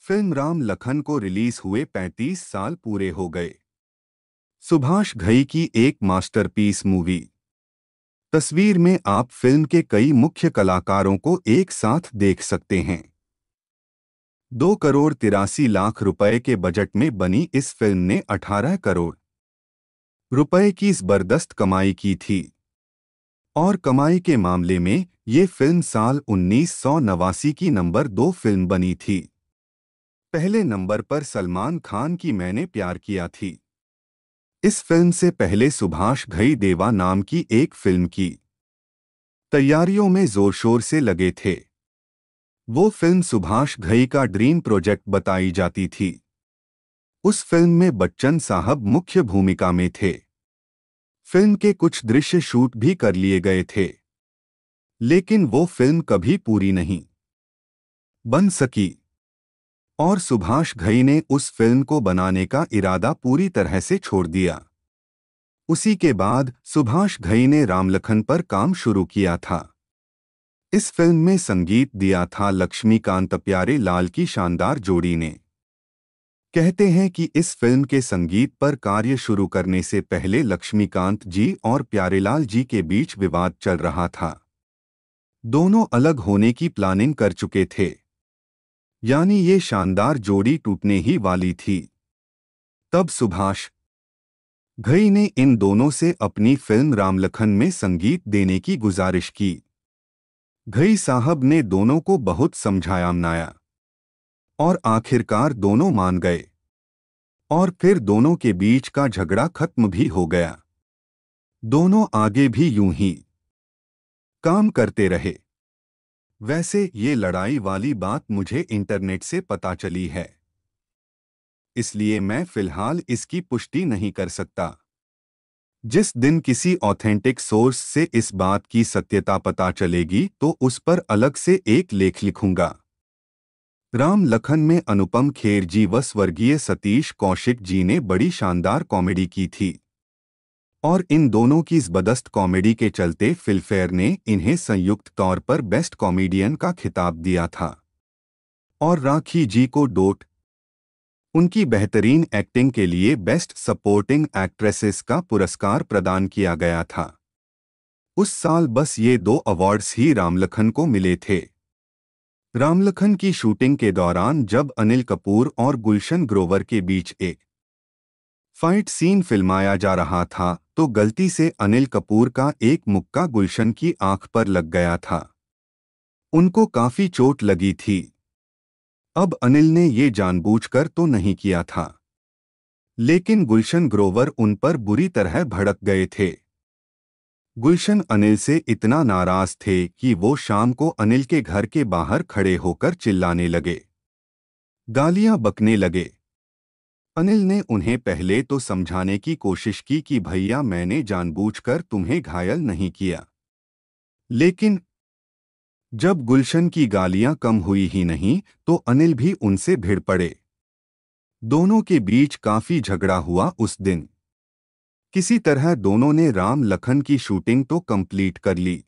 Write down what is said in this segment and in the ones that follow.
Film Ram Lakhan को release हुए 35 साल पूरे हो गए। सुभाष घई की एक मास्टरपीस मूवी। तस्वीर में आप फिल्म के कई मुख्य कलाकारों को एक साथ देख सकते हैं। 2 करोड़ 83 लाख रुपए के बजट में बनी इस फिल्म ने 18 करोड़ रुपए की जबरदस्त कमाई की थी और कमाई के मामले में ये फिल्म साल 1989 की नंबर 2 फिल्म बनी थी। पहले नंबर पर सलमान खान की मैंने प्यार किया थी। इस फिल्म से पहले सुभाष घई देवा नाम की एक फिल्म की तैयारियों में जोर शोर से लगे थे। वो फिल्म सुभाष घई का ड्रीम प्रोजेक्ट बताई जाती थी। उस फिल्म में बच्चन साहब मुख्य भूमिका में थे। फिल्म के कुछ दृश्य शूट भी कर लिए गए थे, लेकिन वो फिल्म कभी पूरी नहीं बन सकी और सुभाष घई ने उस फिल्म को बनाने का इरादा पूरी तरह से छोड़ दिया। उसी के बाद सुभाष घई ने राम लखन पर काम शुरू किया था। इस फिल्म में संगीत दिया था लक्ष्मीकांत प्यारे लाल की शानदार जोड़ी ने। कहते हैं कि इस फिल्म के संगीत पर कार्य शुरू करने से पहले लक्ष्मीकांत जी और प्यारेलाल जी के बीच विवाद चल रहा था। दोनों अलग होने की प्लानिंग कर चुके थे, यानी ये शानदार जोड़ी टूटने ही वाली थी। तब सुभाष घई ने इन दोनों से अपनी फिल्म राम लखन में संगीत देने की गुजारिश की। घई साहब ने दोनों को बहुत समझाया मनाया और आखिरकार दोनों मान गए और फिर दोनों के बीच का झगड़ा खत्म भी हो गया। दोनों आगे भी यूं ही काम करते रहे। वैसे ये लड़ाई वाली बात मुझे इंटरनेट से पता चली है, इसलिए मैं फिलहाल इसकी पुष्टि नहीं कर सकता। जिस दिन किसी ऑथेंटिक सोर्स से इस बात की सत्यता पता चलेगी तो उस पर अलग से एक लेख लिखूंगा। राम लखन में अनुपम खेर जी व स्वर्गीय सतीश कौशिक जी ने बड़ी शानदार कॉमेडी की थी और इन दोनों की जबरदस्त कॉमेडी के चलते फिल्मफेयर ने इन्हें संयुक्त तौर पर बेस्ट कॉमेडियन का खिताब दिया था और राखी जी को डोट उनकी बेहतरीन एक्टिंग के लिए बेस्ट सपोर्टिंग एक्ट्रेसेस का पुरस्कार प्रदान किया गया था। उस साल बस ये 2 अवार्ड्स ही रामलखन को मिले थे। रामलखन की शूटिंग के दौरान जब अनिल कपूर और गुलशन ग्रोवर के बीच एक फाइट सीन फिल्माया जा रहा था तो गलती से अनिल कपूर का एक मुक्का गुलशन की आंख पर लग गया था। उनको काफी चोट लगी थी। अब अनिल ने ये जानबूझकर तो नहीं किया था, लेकिन गुलशन ग्रोवर उन पर बुरी तरह भड़क गए थे। गुलशन अनिल से इतना नाराज थे कि वो शाम को अनिल के घर के बाहर खड़े होकर चिल्लाने लगे, गालियां बकने लगे। अनिल ने उन्हें पहले तो समझाने की कोशिश की कि भैया मैंने जानबूझकर तुम्हें घायल नहीं किया, लेकिन जब गुलशन की गालियां कम हुई ही नहीं तो अनिल भी उनसे भिड़ पड़े। दोनों के बीच काफी झगड़ा हुआ उस दिन। किसी तरह दोनों ने राम लखन की शूटिंग तो कंप्लीट कर ली,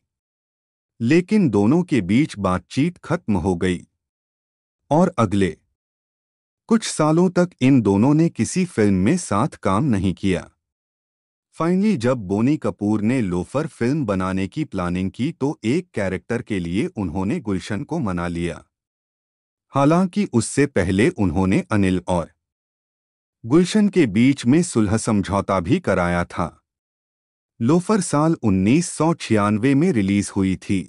लेकिन दोनों के बीच बातचीत खत्म हो गई और अगले कुछ सालों तक इन दोनों ने किसी फिल्म में साथ काम नहीं किया। फाइनली जब बोनी कपूर ने लोफर फिल्म बनाने की प्लानिंग की तो एक कैरेक्टर के लिए उन्होंने गुलशन को मना लिया। हालांकि उससे पहले उन्होंने अनिल और गुलशन के बीच में सुलह समझौता भी कराया था। लोफर साल 1996 में रिलीज हुई थी।